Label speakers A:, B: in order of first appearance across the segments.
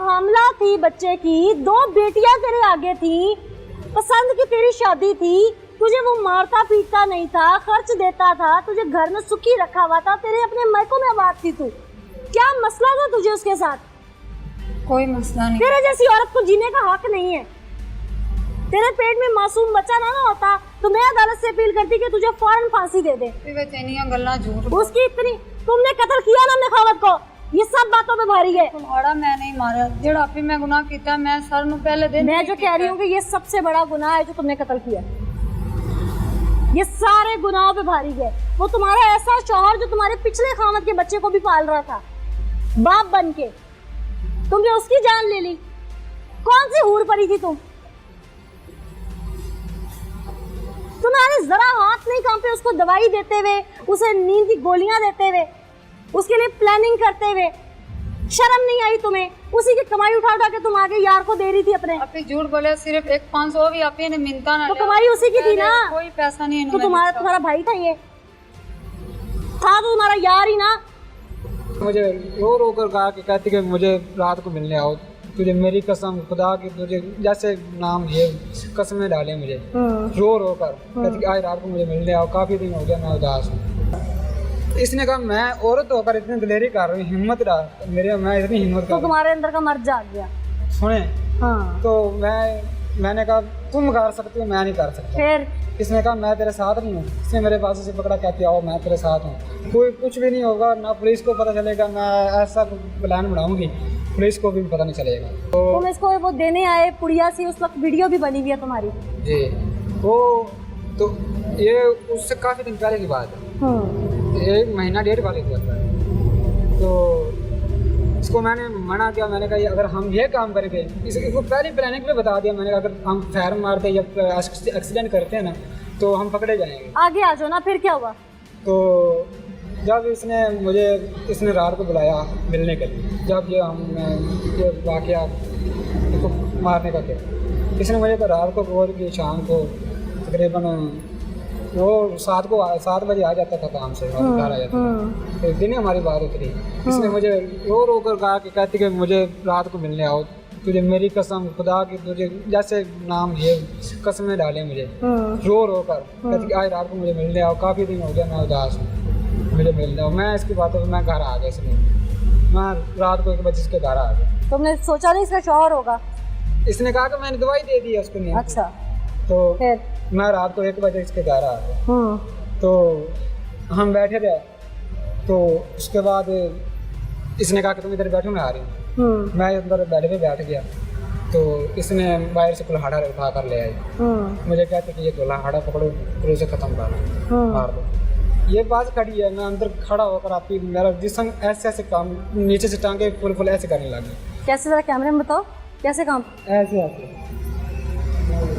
A: हामला थी बच्चे की, 2 बेटियां तेरे आगे थी, पसंद की तेरी शादी थी, तुझे वो मारता पीटता नहीं था, खर्च देता था, तुझे घर में सुखी रखा हुआ था, तेरे अपने मायकों में आबाद थी तू। क्या मसला था तुझे उसके साथ?
B: कोई मसला नहीं।
A: तेरे जैसी औरत को जीने का हक नहीं है। तेरे पेट में मासूम बच्चा ना होता तो मैं अदालत से अपील करती कि तुझे फौरन फांसी दे दे।
B: गल्ला झूठ
A: उसकी इतनी, तुमने कत्ल किया ना नखावत को, ये सब बातों पे भारी है।
B: तुम्हारा मैं नहीं मारा, जेड़ा आपी मैं गुनाह किया, मैं सर नु पहले दिन
A: मैं जो कह रही हूँ कि ये सबसे बड़ा गुनाह है जो तुमने कत्ल किया। ये सारे गुनाहों पे भारी है। वो तुम्हारा ऐसा शौहर जो तुम्हारे पिछले खामद के बच्चे को भी पाल रहा था बाप बन के, तुमने उसकी जान ले ली। कौन सी हूर परी थी तुम? तुम्हारे जरा हाथ नहीं कांपे उसको दवाई देते हुए, उसे नींद की गोलियां देते हुए, उसके लिए प्लानिंग करते हुए? शर्म नहीं आई तुम्हें? उसी की कमाई उठा उठा के तुम आगे यार को दे रही थी अपने।
B: आपी झूठ बोले, सिर्फ 1-500 भी आपी ने मिनता ना
A: तो कमाई उसी की थी ना।
B: कोई पैसा नहीं।
A: तो तुम्हारा भाई था, ये था तो तुम्हारा यार ही ना।
C: मुझे रो रो कर कहा कि कहती कि मुझे रात को मिलने आओ, तुझे मेरी कसम खुदा की, तुझे जैसे नाम ये कसमें डाले मुझे रो रो कर, कहती कि आज रात को मुझे मिलने आओ, काफ़ी दिन हो गया मैं उदास हूँ। इसने कहा मैं औरत होकर इतनी दिलेरी कर रही हूँ, हिम्मत रहा मेरे, मैं इतनी हिम्मत कर,
A: तो तुम्हारे अंदर का मर्द जाग गया।
C: सुने
A: हाँ।
C: तो मैंने कहा तुम कर सकती हो, मैं नहीं कर सकता।
A: फिर
C: इसने कहा मैं तेरे साथ नहीं हूँ। इसने मेरे पास से पकड़ा, कहती आओ मैं तेरे साथ हूँ, कोई कुछ भी नहीं होगा, ना पुलिस को पता चलेगा, मैं ऐसा प्लान बनाऊंगी पुलिस को भी पता नहीं चलेगा। तो
A: तुम इसको वो देने आए पुड़िया सी, उस वक्त वीडियो भी बनी हुई है तुम्हारी।
C: जी वो तो ये उससे काफ़ी दिन पहले की बात है, 1 महीना 1.5 पहले की बात है। तो इसको मैंने मना किया, मैंने कहा अगर हम ये काम करेंगे, इसको पहले प्लानिंग पे बता दिया मैंने कहा अगर हम फायर मारते या एक्सीडेंट करते हैं ना तो हम पकड़े जाएंगे।
A: आगे आ जाओ ना। फिर क्या हुआ?
C: तो जब इसने रात को बुलाया मिलने के लिए, जब ये वाक़या इसको मारने का किया, इसने मुझे रात को बोल की शाम को तकरीबन वो 7 बजे आ जाता था काम से, और घर आ जाता था, तो दिन हमारी बात होती रही। इसने मुझे रो रो कर कहा कि कहती कि मुझे रात को मिलने आओ, तुझे मेरी कसम खुदा की, तुझे जैसे नाम ये कसमें डाले मुझे रो रो कर, कहती कि आज रात को मुझे मिलने आओ, काफ़ी दिन हो गया मैं उदास हूँ, मुझे मिलने आओ। मैं इसकी बातों पर मैं घर आ गया, इसलिए मैं रात को 1 बजे इसके घर आ गया।
A: तुमने सोचा नहीं इसका शौहर होगा?
C: इसने कहा कि मैंने दवाई दे दी है उसको। नहीं
A: अच्छा।
C: तो
A: फिर
C: मैं रात को 1 बजे इसके घर आ गया। तो हम बैठे रहे, तो उसके बाद इसने कहा कि तुम इधर बैठो, मैं आ रही हूँ। मैं अंदर बेड पे बैठ गया, तो इसने बाहर से कुल्हाड़ा उठा कर ले आई। मुझे कहते कि ये कुल्हाड़ा पकड़ो, फिर उसे ख़त्म करो, मार दो। ये बात खड़ी है, मैं अंदर खड़ा होकर आपकी मेरा जिस्म ऐसे काम नीचे से टांगे फुल ऐसे करने लगी।
A: कैसे? जरा कैमरे में बताओ कैसे काम?
C: ऐसे।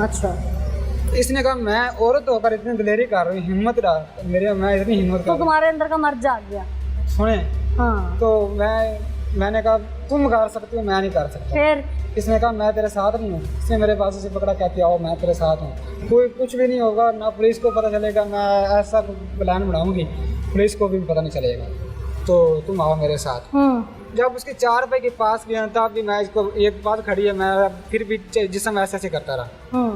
A: अच्छा।
C: इसने कहा मैं औरत होकर इतनी दिलेरी कर रही हूँ, हिम्मत रहा मेरे, मैं इतनी हिम्मत
A: तो
C: कर।
A: तुम्हारे अंदर का मर्द जाग गया।
C: सुने
A: हाँ।
C: तो मैंने कहा तुम कर सकती हो, मैं नहीं कर सकता।
A: फिर
C: इसने कहा मैं तेरे साथ नहीं हूँ। इसने मेरे पास से पकड़ा, कहती आओ मैं तेरे साथ हूँ, कोई कुछ भी नहीं होगा, ना पुलिस को पता चलेगा, मैं ऐसा प्लान बनाऊंगी पुलिस को भी पता नहीं चलेगा, तो तुम आओ मेरे साथ। जब उसके 4 रुपए के पास गया तब भी मैं इसको, एक बात खड़ी है, मैं फिर भी जिसम ऐसे करता रहा।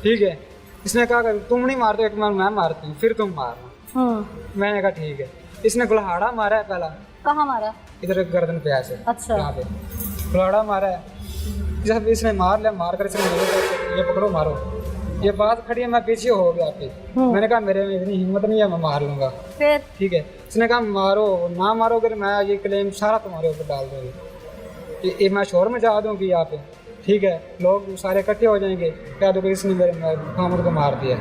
C: ठीक है। इसने कहा अगर तुम नहीं मारते एक मैं मारती हूँ, फिर तुम मारना। मैंने कहा ठीक है। इसने कुल्हाड़ा मारा है पहला।
A: कहाँ मारा?
C: इधर गर्दन पे ऐसे।
A: अच्छा।
C: यहाँ पे कुल्हाड़ा मारा है। जब इसने मार लिया, मार कर इसने ये पकड़ो मारो, ये बात खड़ी है, मैं पीछे हो गया आपकी। मैंने कहा मेरे में इतनी हिम्मत नहीं है, मैं मार लूंगा।
A: फिर
C: ठीक है। इसने कहा मारो, ना मारोगे मैं ये क्लेम सारा तुम्हारे ऊपर डाल दूंगी, ये मैं शोर मचा दूंगी यहाँ पे। ठीक है। लोग सारे इकट्ठे हो जाएंगे, कह दोगे इसने मेरे खामद को मार दिया।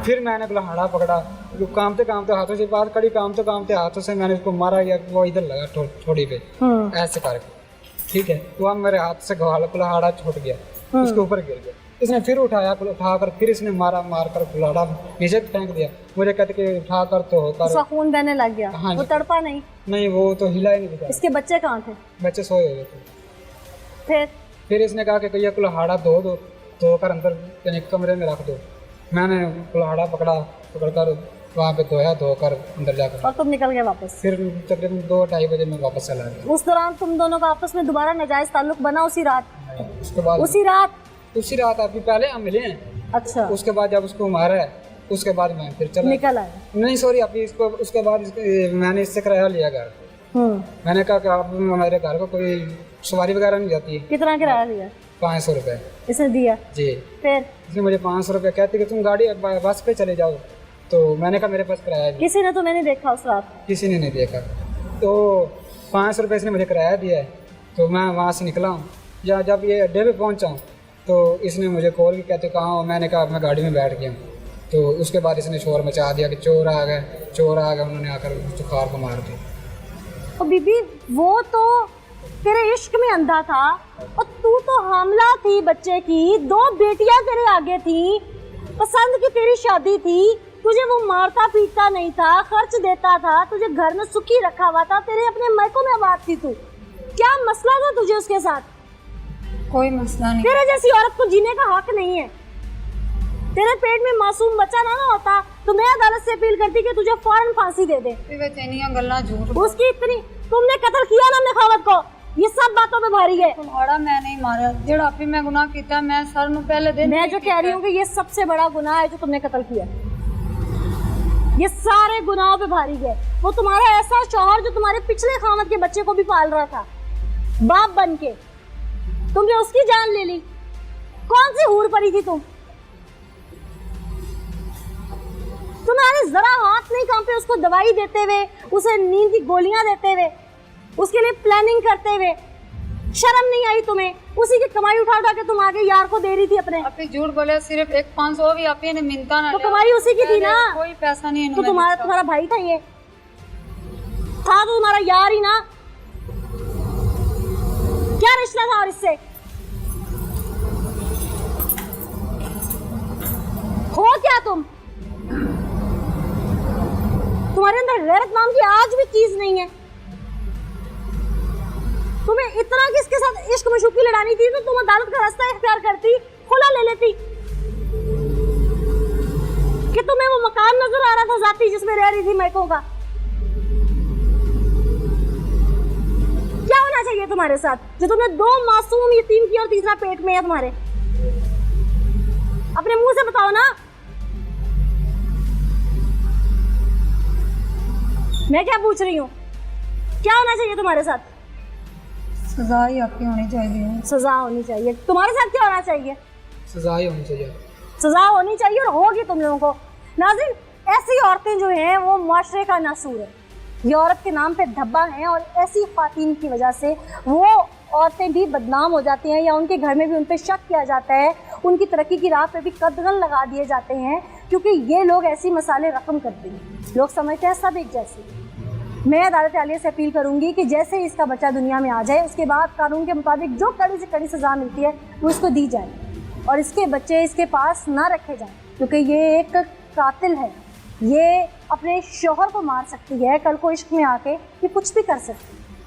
C: फिर मैंने कुल्हाड़ा पकड़ा, जो कामते कामते हाथों से बात करी, कामते कामते हाथों से मैंने उसको मारा, या वो इधर लगा थोड़ी पे ऐसे करके। ठीक है। तो अब मेरे हाथ से कुल्हाड़ा छूट गया, उसके ऊपर गिर गया। इसने फिर उठाकर फिर इसने मार कर कुल्हाड़ा नीचे फेंक दिया। मुझे कहते कि उठा कर तो होकर
A: उसका खून बहने लग गया।
C: हाँ।
A: वो तड़पा नहीं?
C: नहीं, वो तो हिला ही नहीं था।
A: इसके बच्चे कहाँ थे?
C: बच्चे सोए हुए थे।
A: फिर
C: इसने कहा कि ये कुल्हाड़ा धो कर अंदर यानी कमरे में रख दो। मैंने कुल्हाड़ा पकड़कर वहाँ पे धोया, धोकर अंदर जाकर
A: और तुम निकल गए वापस।
C: फिर तकरीबन 2-2:30 बजे मैं वापस चला गया।
A: उस दौरान तुम दोनों का आपस में दोबारा नाजायज ताल्लुक बना उसी रात?
C: उसके बाद
A: उसी रात
C: अभी पहले हम मिले हैं।
A: अच्छा,
C: उसके बाद जब उसको मारा है उसके बाद मैं फिर चला
A: निकल आए।
C: नहीं सॉरी, अभी इसको उसके बाद मैंने इससे किराया लिया घर। मैंने कहा कि आप हमारे घर को कोई सवारी वगैरह नहीं जाती।
A: कितना किराया लिया?
C: 500 रुपये
A: इसने दिया जी। फिर
C: इसने मुझे 500 रुपये कहते कि तुम गाड़ी बस पे चले जाओ, तो मैंने कहा मेरे पास किराया।
A: किसी ने तो मैंने देखा उस रात? किसी
C: ने नहीं देखा। तो 500 रुपये इसने मुझे किराया दिया है। तो मैं वहाँ से निकला हूँ, या जब ये अड्डे पे पहुँचा हूँ तो इसने मुझे कॉल की, कहते कहाँ हो? मैंने कहा मैं गाड़ी में बैठ गया हूँ। तो उसके बाद इसने शोर मचा दिया कि चोर आ गए, चोर आ गए। उन्होंने आकर कार को मार दिया।
A: और बीबी वो तो तेरे इश्क में अंधा था, और तू तो हामला थी बच्चे की, 2 बेटियां तेरे आगे थी, पसंद की तेरी शादी थी, तुझे वो मारता पीटता नहीं था, खर्च देता था, तुझे घर में सुखी रखा हुआ था, तेरे अपने मायकों में आबाद थी तू। क्या मसला था तुझे उसके साथ?
B: कोई मसला नहीं।
A: तेरे जैसी औरत को जीने का हक नहीं है। तेरे पेट में मासूम बच्चा ना होता तो मैं अदालत से अपील करती कि तुझे फौरन फांसी दे दे। उसकी इतनी, तुमने कत्ल किया ना नखावत को, ये सब बातों में भारी है।
B: तुम्हारा मैं नहीं मारा, जेड़ा आपी मैं गुनाह किया, मैं सर नु पहले दिन
A: मैं जो कह रही हूँ कि ये सबसे बड़ा गुनाह है जो तुमने कत्ल किया। ये सारे गुनाहों पे भारी है। वो तुम्हारा ऐसा शौहर जो तुम्हारे पिछले खामद के बच्चे को भी पाल रहा था बाप बन के, तुमने उसकी जान ले ली। कौन सी हूर परी थी तुम? तुम्हारे जरा हाथ नहीं कांपे उसको दवाई देते हुए, उसे नींद की गोलियां देते हुए, उसके लिए प्लानिंग करते हुए? शर्म नहीं आई तुम्हें? उसी की कमाई उठा उठा के तुम आगे यार को दे रही थी अपने।
B: आपने झूठ बोले, सिर्फ 1-500 भी आपने ने मिलता ना,
A: तो कमाई उसी की थी ना।
B: कोई पैसा नहीं।
A: तो तुम्हारा भाई था, ये था तो तुम्हारा यार ही ना। क्या रिश्ता था और इससे? हो क्या तुम? तुम्हारे अंदर गैरत नाम की आज भी चीज नहीं है। तुम्हें इतना किसके साथ इश्क मशूकी लड़ानी थी तो तुम अदालत का रास्ता इख्तियार करती, खुला ले लेती। कि तुम्हें वो मकान नजर आ रहा था जाती जिसमें रह रही थी मैकों का? क्या होना चाहिए तुम्हारे साथ जो तुमने 2 मासूम यतीम की और तीसरा पेट में है तुम्हारे? अपने मुंह से बताओ ना। मैं क्या पूछ रही हूँ? क्या होना चाहिए तुम्हारे साथ?
B: सजा ही आपकी होनी चाहिए।
A: सजा होनी चाहिए। तुम्हारे साथ क्या होना चाहिए?
C: सजा ही होनी चाहिए।
A: सजा होनी चाहिए और होगी तुम लोगों को। नाज़रीन, ऐसी औरतें जो हैं वो मुआशरे का नासूर है। ये औरत के नाम पे धब्बा है और ऐसी ख़वातीन की वजह से वो औरतें भी बदनाम हो जाती हैं या उनके घर में भी उन पर शक किया जाता है, उनकी तरक्की की राह पे भी कदगन लगा दिए जाते हैं, क्योंकि ये लोग ऐसी मसाले रकम करते हैं। लोग समझते हैं सब एक जैसे। मैं अदालत आलिया से अपील करूंगी कि जैसे ही इसका बच्चा दुनिया में आ जाए उसके बाद कानून के मुताबिक जो कड़ी से कड़ी सज़ा मिलती है वो इसको दी जाए और इसके बच्चे इसके पास ना रखे जाएं, क्योंकि ये एक कातिल है। ये अपने शौहर को मार सकती है, कल को इश्क में आके ये कुछ भी कर सकती है।